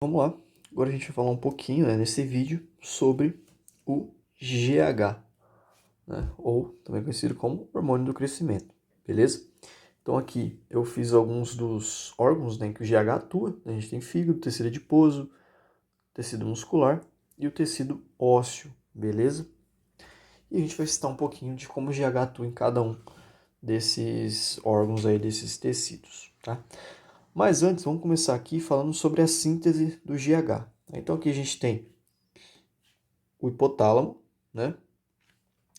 Vamos lá, agora a gente vai falar um pouquinho, nesse vídeo sobre o GH, ou também conhecido como hormônio do crescimento, beleza? Então aqui eu fiz alguns dos órgãos, que o GH atua. A gente tem fígado, tecido adiposo, tecido muscular e o tecido ósseo, beleza? E a gente vai citar um pouquinho de como o GH atua em cada um desses órgãos aí, desses tecidos, tá? Mas antes, vamos começar aqui falando sobre a síntese do GH. Então aqui a gente tem o hipotálamo, né?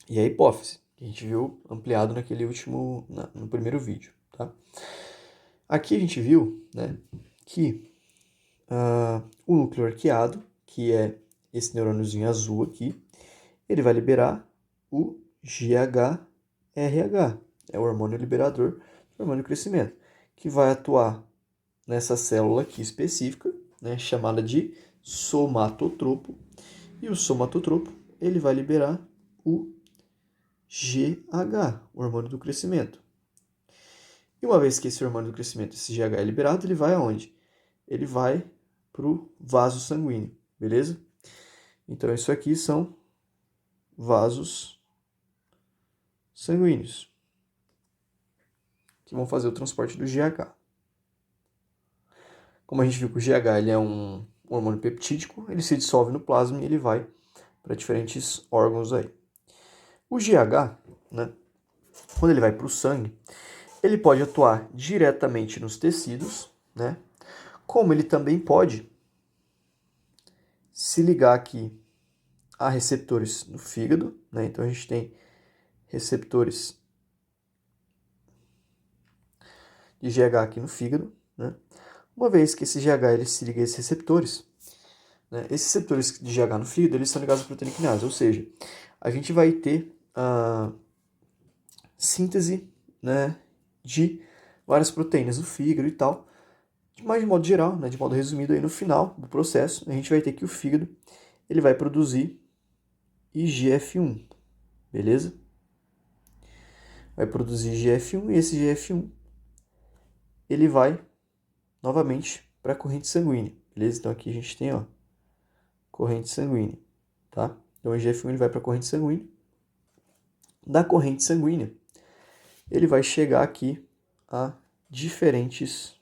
E a hipófise, que a gente viu ampliado no primeiro vídeo, tá? Aqui a gente viu, que o núcleo arqueado, que é esse neurôniozinho azul aqui, ele vai liberar o GHRH, é o hormônio liberador do hormônio do crescimento, que vai atuar nessa célula aqui específica, chamada de somatotropo, e o somatotropo ele vai liberar o GH, o hormônio do crescimento. E uma vez que esse hormônio do crescimento, esse GH é liberado, ele vai aonde? Ele vai para o vaso sanguíneo, beleza? Então isso aqui são vasos sanguíneos, que vão fazer o transporte do GH. Como a gente viu que o GH ele é um hormônio peptídico, ele se dissolve no plasma e ele vai para diferentes órgãos aí. O GH, quando ele vai para o sangue, ele pode atuar diretamente nos tecidos, como ele também pode se ligar aqui a receptores no fígado, Então a gente tem receptores de GH aqui no fígado, Uma vez que esse GH ele se liga a esses receptores, esses receptores de GH no fígado, eles são ligados à proteína quinase, ou seja, a gente vai ter a síntese, de várias proteínas do fígado e tal, mas de modo geral, de modo resumido, aí no final do processo, a gente vai ter que o fígado ele vai produzir IGF-1, beleza? Vai produzir IGF-1 e esse IGF-1 ele vai novamente para a corrente sanguínea, beleza? Então aqui a gente tem, corrente sanguínea, tá? Então o IGF-1 ele vai para a corrente sanguínea. Da corrente sanguínea, ele vai chegar aqui a diferentes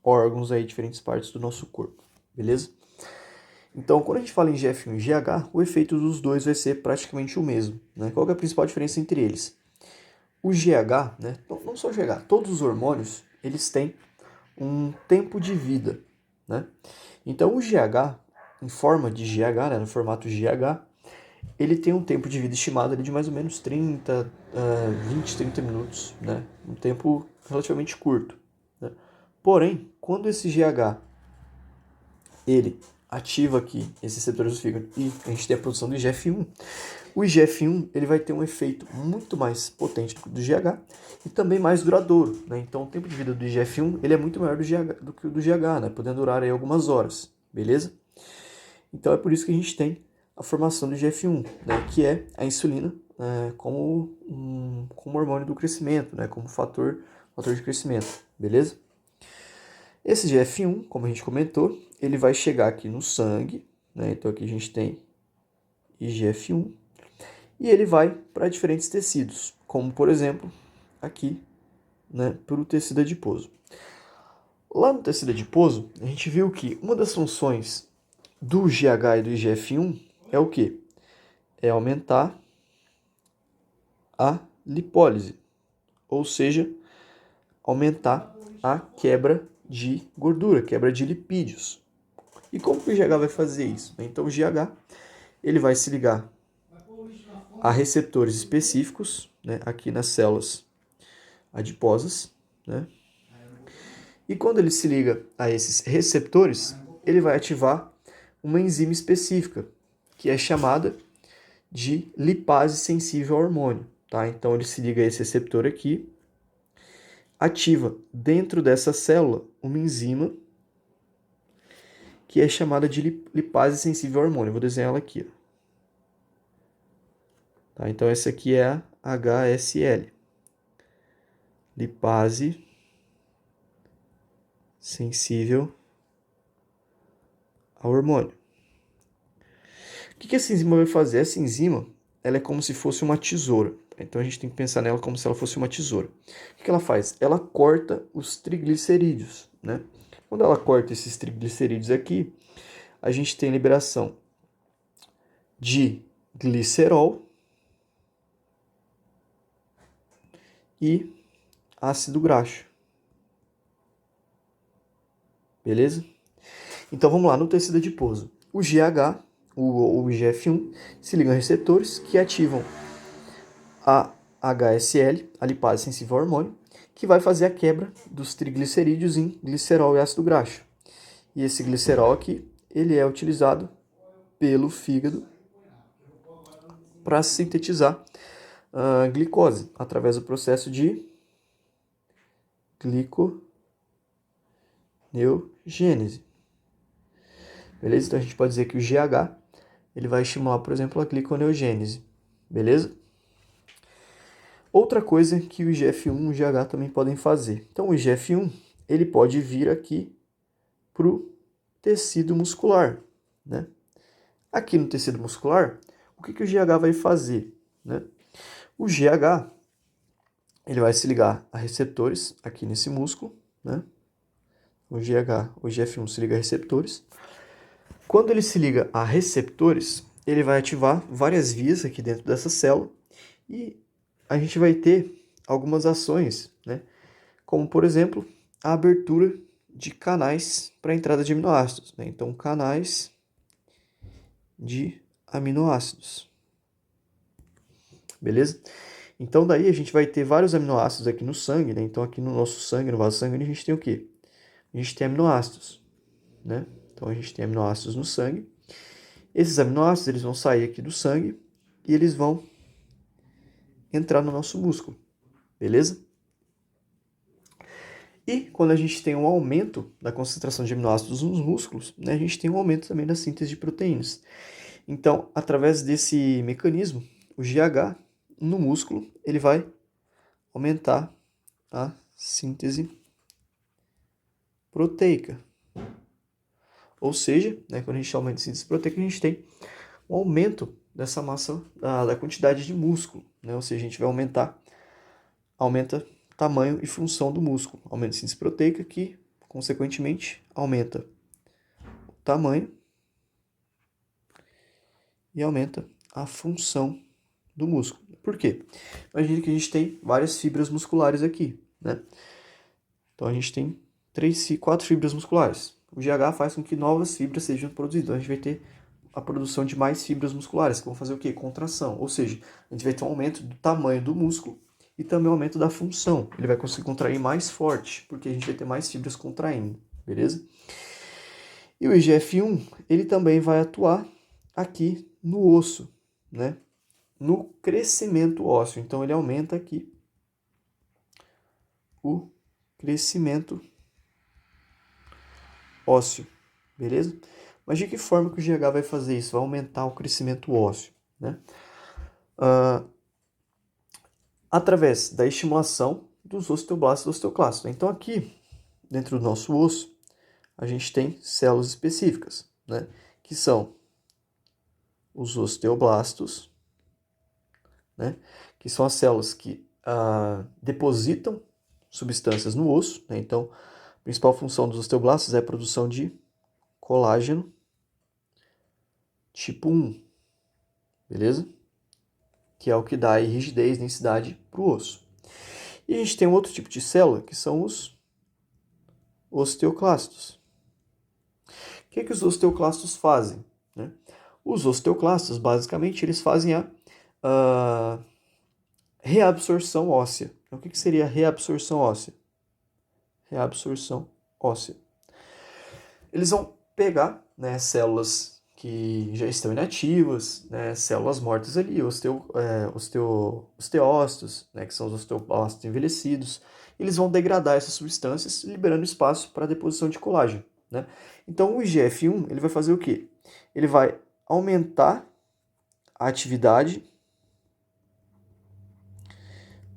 órgãos aí, diferentes partes do nosso corpo, beleza? Então, quando a gente fala em GF1 e GH, o efeito dos dois vai ser praticamente o mesmo, Qual que é a principal diferença entre eles? O GH, não só o GH, todos os hormônios, eles têm um tempo de vida, Então, o GH, em forma de GH, no formato GH, ele tem um tempo de vida estimado ali de mais ou menos 20, 30 minutos, Um tempo relativamente curto, Porém, quando esse GH ele ativa aqui esses receptores do fígado e a gente tem a produção do IGF-1, o IGF-1 ele vai ter um efeito muito mais potente do GH e também mais duradouro, Então o tempo de vida do IGF-1 ele é muito maior do que o do GH, podendo durar aí algumas horas, beleza? Então é por isso que a gente tem a formação do IGF-1, que é a insulina como hormônio do crescimento, como fator de crescimento, beleza? Esse IGF-1, como a gente comentou, ele vai chegar aqui no sangue, Então aqui a gente tem IGF-1 e ele vai para diferentes tecidos, como por exemplo aqui, para o tecido adiposo. Lá no tecido adiposo, a gente viu que uma das funções do GH e do IGF-1 é o quê? É aumentar a lipólise, ou seja, aumentar a quebra de gordura, quebra de lipídios. E como que o GH vai fazer isso? Então o GH ele vai se ligar a receptores específicos, aqui nas células adiposas, E quando ele se liga a esses receptores, ele vai ativar uma enzima específica, que é chamada de lipase sensível ao hormônio, tá? Então ele se liga a esse receptor aqui, ativa dentro dessa célula uma enzima que é chamada de lipase sensível ao hormônio. Eu vou desenhar ela aqui. Tá? Então essa aqui é a HSL, lipase sensível ao hormônio. O que essa enzima vai fazer? Essa enzima, ela é como se fosse uma tesoura. Então a gente tem que pensar nela como se ela fosse uma tesoura. O que ela faz? Ela corta os triglicerídeos, né? Quando ela corta esses triglicerídeos aqui, a gente tem liberação de glicerol e ácido graxo. Beleza? Então vamos lá, no tecido adiposo. O GH, o IGF-1, se liga a receptores que ativam a HSL, a lipase sensível ao hormônio, que vai fazer a quebra dos triglicerídeos em glicerol e ácido graxo. E esse glicerol aqui, ele é utilizado pelo fígado para sintetizar a glicose, através do processo de gliconeogênese. Beleza? Então a gente pode dizer que o GH ele vai estimular, por exemplo, a gliconeogênese. Beleza? Outra coisa que o IGF-1 e o GH também podem fazer. Então o IGF-1 ele pode vir aqui para o tecido muscular, né? Aqui no tecido muscular, o que o GH vai fazer, né? O GH ele vai se ligar a receptores aqui nesse músculo, né? O IGF-1 se liga a receptores. Quando ele se liga a receptores, ele vai ativar várias vias aqui dentro dessa célula e a gente vai ter algumas ações, né? Como, por exemplo, a abertura de canais para a entrada de aminoácidos, né? Então, canais de aminoácidos. Beleza? Então, daí a gente vai ter vários aminoácidos aqui no sangue, né? Então, aqui no nosso sangue, no vaso sanguíneo, a gente tem o quê? A gente tem aminoácidos, né? Então, a gente tem aminoácidos no sangue. Esses aminoácidos, eles vão sair aqui do sangue e eles vão entrar no nosso músculo, beleza? E quando a gente tem um aumento da concentração de aminoácidos nos músculos, né, a gente tem um aumento também da síntese de proteínas. Então, através desse mecanismo, o GH no músculo, ele vai aumentar a síntese proteica. Ou seja, né, quando a gente aumenta a síntese proteica, a gente tem um aumento dessa massa, da quantidade de músculo, né? Ou seja, a gente vai aumenta tamanho e função do músculo. Aumenta a síntese proteica, que, consequentemente, aumenta o tamanho e aumenta a função do músculo. Por quê? Imagina que a gente tem várias fibras musculares aqui, né? Então, a gente tem 4 fibras musculares. O GH faz com que novas fibras sejam produzidas. Então, a gente vai ter a produção de mais fibras musculares, que vão fazer o quê? Contração. Ou seja, a gente vai ter um aumento do tamanho do músculo e também um aumento da função. Ele vai conseguir contrair mais forte, porque a gente vai ter mais fibras contraindo, beleza? E o IGF-1, ele também vai atuar aqui no osso, né? No crescimento ósseo. Então, ele aumenta aqui o crescimento ósseo, beleza? Mas de que forma que o GH vai fazer isso? Vai aumentar o crescimento ósseo, né? Através da estimulação dos osteoblastos e osteoclastos. Então, aqui, dentro do nosso osso, a gente tem células específicas, né? Que são os osteoblastos, né? Que são as células que depositam substâncias no osso, né? Então, a principal função dos osteoblastos é a produção de colágeno tipo 1, beleza? Que é o que dá aí rigidez, densidade para o osso. E a gente tem um outro tipo de célula, que são os osteoclastos. O que os osteoclastos fazem, né? Os osteoclastos, basicamente, eles fazem a reabsorção óssea. Então, o que seria a reabsorção óssea? Reabsorção óssea. Eles vão pegar, né, células que já estão inativas, né, células mortas ali, osteócitos, né, que são os osteoblastos envelhecidos. Eles vão degradar essas substâncias, liberando espaço para a deposição de colágeno, né? Então, o IGF-1 ele vai fazer o quê? Ele vai aumentar a atividade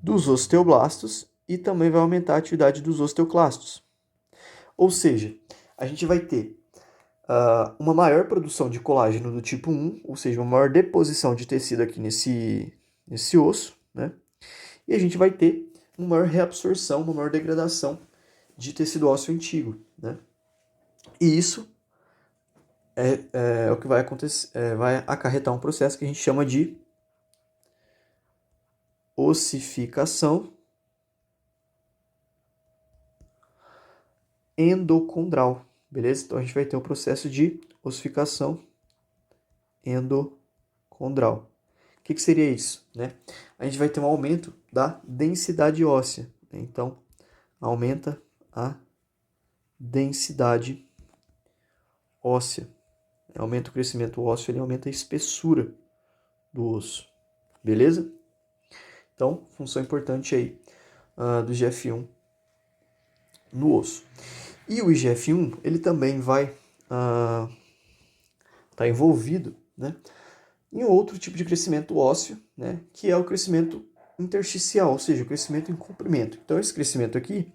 dos osteoblastos e também vai aumentar a atividade dos osteoclastos. Ou seja, a gente vai ter uma maior produção de colágeno do tipo 1, ou seja, uma maior deposição de tecido aqui nesse osso, né? E a gente vai ter uma maior reabsorção, uma maior degradação de tecido ósseo antigo, né? E isso é o que vai acontecer, vai acarretar um processo que a gente chama de ossificação endocondral, beleza? Então a gente vai ter um processo de ossificação endocondral. O que seria isso, né? A gente vai ter um aumento da densidade óssea, né? Então aumenta a densidade óssea, aumenta o crescimento ósseo, ele aumenta a espessura do osso, beleza? Então, função importante aí do IGF-1 no osso. E o IGF-1, ele também vai estar envolvido, né, em outro tipo de crescimento ósseo, né, que é o crescimento intersticial, ou seja, o crescimento em comprimento. Então, esse crescimento aqui,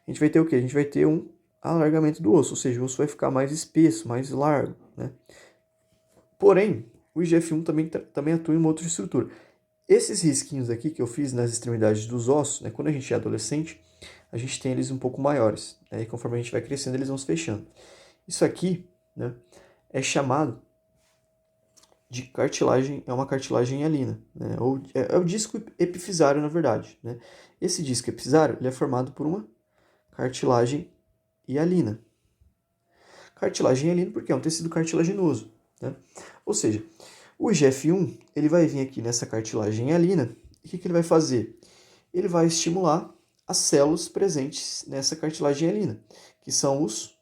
a gente vai ter o quê? A gente vai ter um alargamento do osso, ou seja, o osso vai ficar mais espesso, mais largo, né? Porém, o IGF-1 também atua em uma outra estrutura. Esses risquinhos aqui que eu fiz nas extremidades dos ossos, né, quando a gente é adolescente, a gente tem eles um pouco maiores, né, e conforme a gente vai crescendo, eles vão se fechando. Isso aqui, né, é chamado de cartilagem, é uma cartilagem hialina, né, ou é o disco epifisário, na verdade, né. Esse disco epifisário, ele é formado por uma cartilagem hialina. Cartilagem hialina porque é um tecido cartilaginoso, né? Ou seja, o IGF-1 ele vai vir aqui nessa cartilagem hialina e o que ele vai fazer? Ele vai estimular as células presentes nessa cartilagem hialina, que são os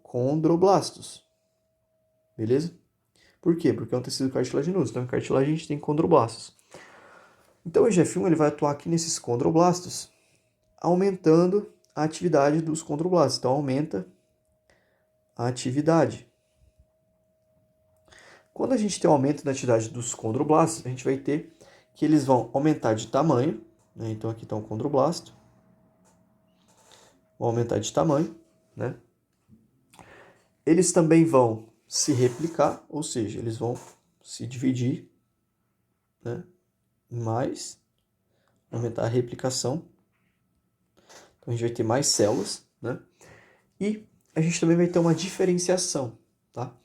condroblastos. Beleza? Por quê? Porque é um tecido cartilaginoso. Então, em cartilagem a gente tem condroblastos. Então, o IGF-1 ele vai atuar aqui nesses condroblastos, aumentando a atividade dos condroblastos. Então, aumenta a atividade. Quando a gente tem um aumento na atividade dos condroblastos, a gente vai ter que eles vão aumentar de tamanho, né? Então aqui está um condroblasto, vão aumentar de tamanho, né? Eles também vão se replicar, ou seja, eles vão se dividir, né, em mais, aumentar a replicação. Então a gente vai ter mais células, né? E a gente também vai ter uma diferenciação, tá?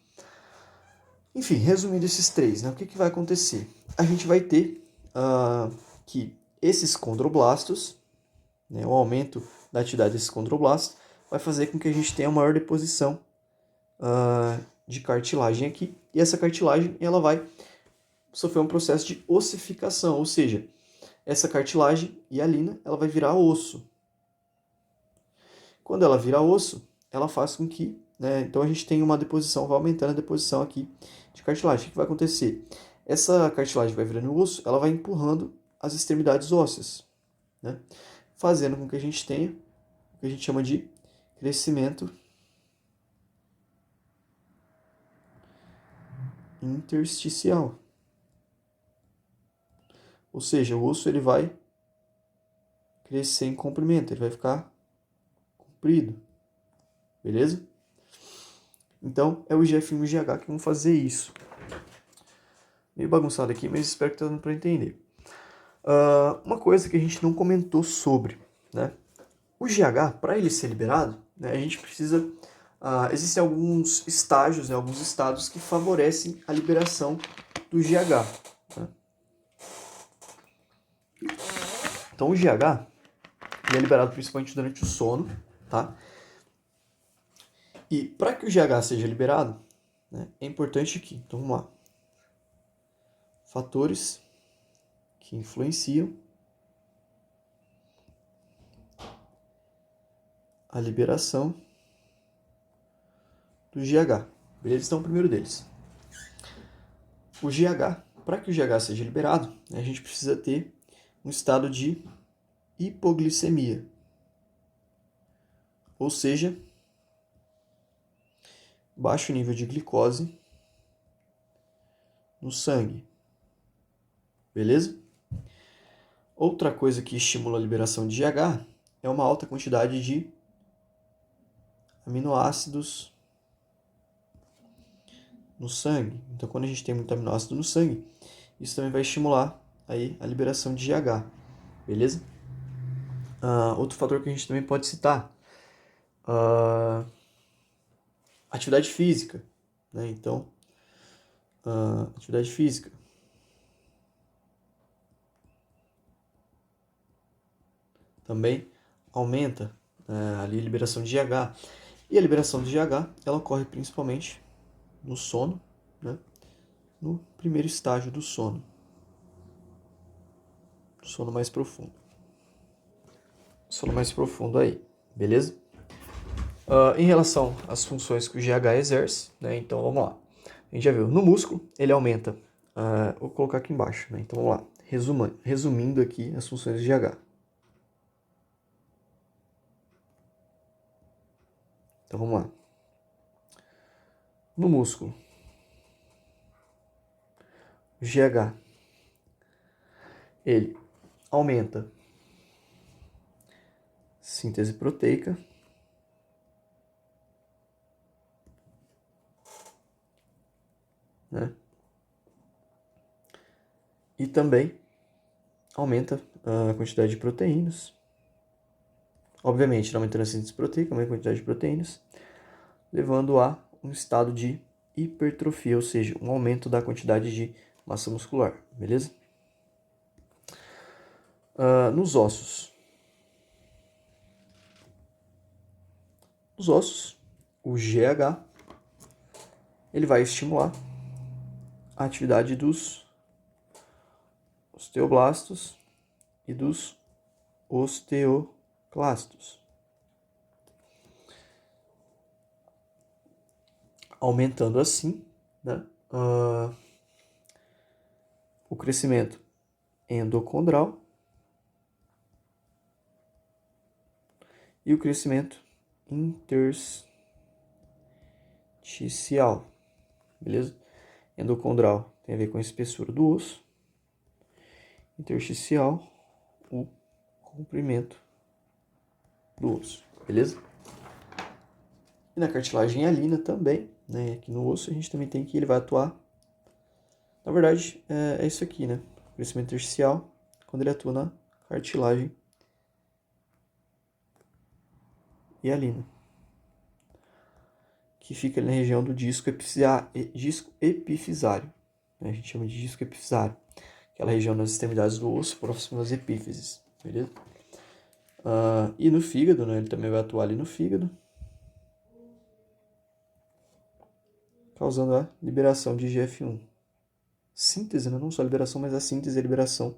Enfim, resumindo esses três, né, o que vai acontecer? A gente vai ter que esses condroblastos, né, o aumento da atividade desses condroblastos, vai fazer com que a gente tenha uma maior deposição de cartilagem aqui. E essa cartilagem ela vai sofrer um processo de ossificação, ou seja, essa cartilagem hialina ela vai virar osso. Quando ela vira osso, ela faz com que, né, então a gente tem uma deposição, vai aumentando a deposição aqui de cartilagem. O que vai acontecer? Essa cartilagem vai virando osso, ela vai empurrando as extremidades ósseas, né, fazendo com que a gente tenha o que a gente chama de crescimento intersticial. Ou seja, o osso ele vai crescer em comprimento, ele vai ficar comprido. Beleza? Então, é o IGF-1 e o GH que vão fazer isso. Meio bagunçado aqui, mas espero que tá dando para entender. Uma coisa que a gente não comentou sobre, né? O GH, para ele ser liberado, né, a gente precisa... existem alguns estágios, né, alguns estados que favorecem a liberação do GH. Né? Então, o GH ele é liberado principalmente durante o sono, tá? E para que o GH seja liberado, né, é importante que, então vamos lá, fatores que influenciam a liberação do GH. Beleza? Então, o primeiro deles. O GH, para que o GH seja liberado, né, a gente precisa ter um estado de hipoglicemia. Ou seja, baixo nível de glicose no sangue. Beleza? Outra coisa que estimula a liberação de GH é uma alta quantidade de aminoácidos no sangue. Então, quando a gente tem muito aminoácido no sangue, isso também vai estimular aí a liberação de GH, beleza? Outro fator que a gente também pode citar, atividade física, né? Então, atividade física também aumenta ali a liberação de GH. E a liberação de GH, ela ocorre principalmente no sono, né? No primeiro estágio do sono mais profundo. Sono mais profundo aí, beleza? Em relação às funções que o GH exerce, né? Então vamos lá. A gente já viu, no músculo ele aumenta, vou colocar aqui embaixo, né? Então vamos lá, resumindo aqui as funções do GH. Então vamos lá. No músculo, o GH, ele aumenta síntese proteica, né? E também aumenta a quantidade de proteínas. Obviamente, não aumentando a síntese proteica, aumenta a quantidade de proteínas, levando a um estado de hipertrofia, ou seja, um aumento da quantidade de massa muscular, beleza? Nos ossos. Nos ossos, o GH ele vai estimular a atividade dos osteoblastos e dos osteoclastos, aumentando assim, né, o crescimento endocondral e o crescimento intersticial, beleza? Endocondral tem a ver com a espessura do osso, intersticial, o comprimento do osso, beleza? E na cartilagem hialina também, né? Aqui no osso a gente também tem que ele vai atuar. Na verdade, é isso aqui, né? O crescimento intersticial, quando ele atua na cartilagem hialina, que fica ali na região do disco epifisário. Né? A gente chama de disco epifisário, aquela região nas extremidades do osso, próximo às epífises, beleza? E no fígado, né? Ele também vai atuar ali no fígado, causando a liberação de IGF-1. Síntese, né? Não só a liberação, mas a síntese e a liberação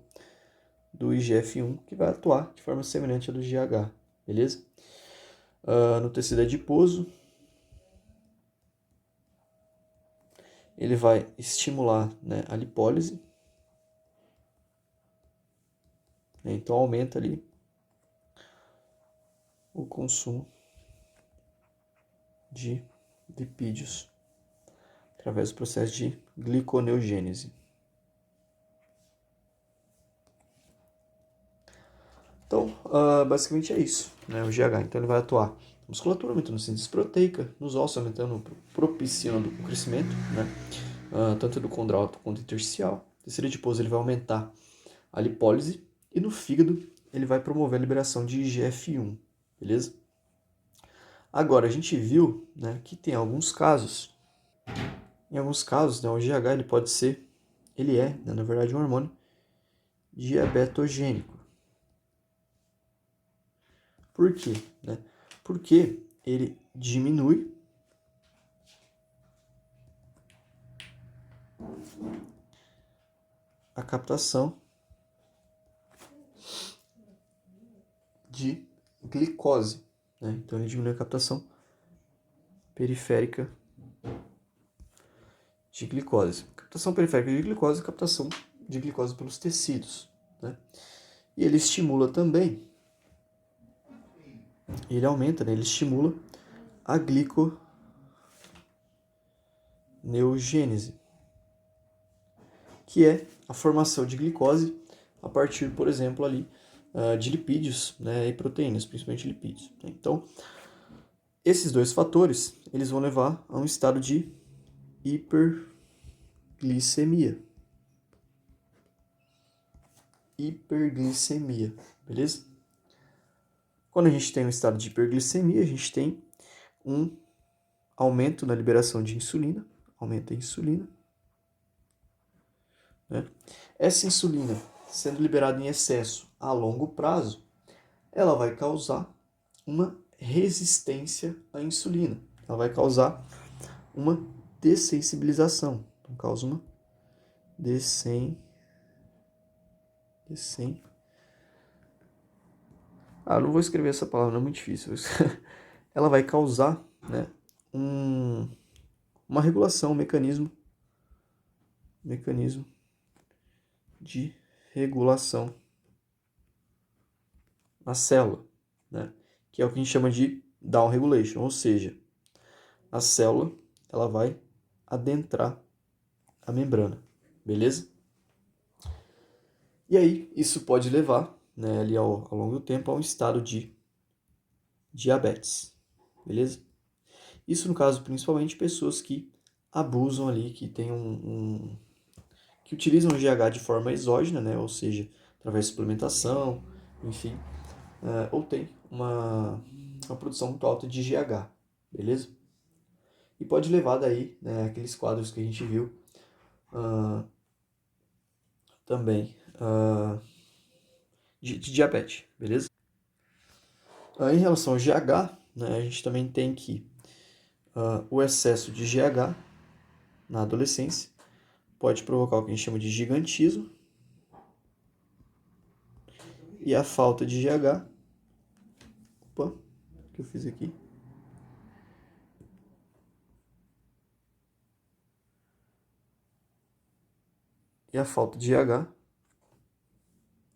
do IGF-1, que vai atuar de forma semelhante à do GH, beleza? No tecido adiposo, ele vai estimular, né, a lipólise, né? Então aumenta ali o consumo de lipídios através do processo de gliconeogênese. Então, basicamente é isso, né? O GH. Então ele vai atuar na musculatura, aumentando a síntese proteica, nos ossos, aumentando, propiciando o crescimento, né? Tanto endocondral quanto intersticial. No tecido adiposo ele vai aumentar a lipólise e no fígado ele vai promover a liberação de IGF-1, beleza? Agora, a gente viu, né, que tem alguns casos, né, o GH ele pode ser, ele é, né, na verdade, um hormônio diabetogênico. Por quê? Né? Porque ele diminui a captação de glicose. Né? Então ele diminui a captação periférica de glicose. Captação periférica de glicose é captação de glicose pelos tecidos. Né? E ele estimula também, ele aumenta, né? Ele estimula a gliconeogênese, que é a formação de glicose a partir, por exemplo, ali, de lipídios, né, e proteínas, principalmente lipídios. Então, esses dois fatores eles vão levar a um estado de hiperglicemia. Hiperglicemia, beleza? Quando a gente tem um estado de hiperglicemia, a gente tem um aumento na liberação de insulina, aumenta a insulina, né? Essa insulina, sendo liberada em excesso a longo prazo, ela vai causar uma resistência à insulina. Ela vai causar uma dessensibilização. Então, causa uma não vou escrever essa palavra, não é muito difícil. Ela vai causar, né, uma regulação, um mecanismo de regulação na célula, né, que é o que a gente chama de down regulation, ou seja, a célula ela vai adentrar a membrana, beleza? E aí isso pode levar, né, ali ao longo do tempo a um estado de diabetes, beleza? Isso no caso principalmente de pessoas que abusam ali, que tem que utilizam o GH de forma exógena, né, ou seja, através de suplementação, enfim, ou tem uma produção muito alta de GH, beleza? E pode levar daí, né, aqueles quadros que a gente viu também de diabetes, beleza? Em relação ao GH, né, a gente também tem que o excesso de GH na adolescência pode provocar o que a gente chama de gigantismo, e a falta de GH, opa, o que eu fiz aqui? E a falta de GH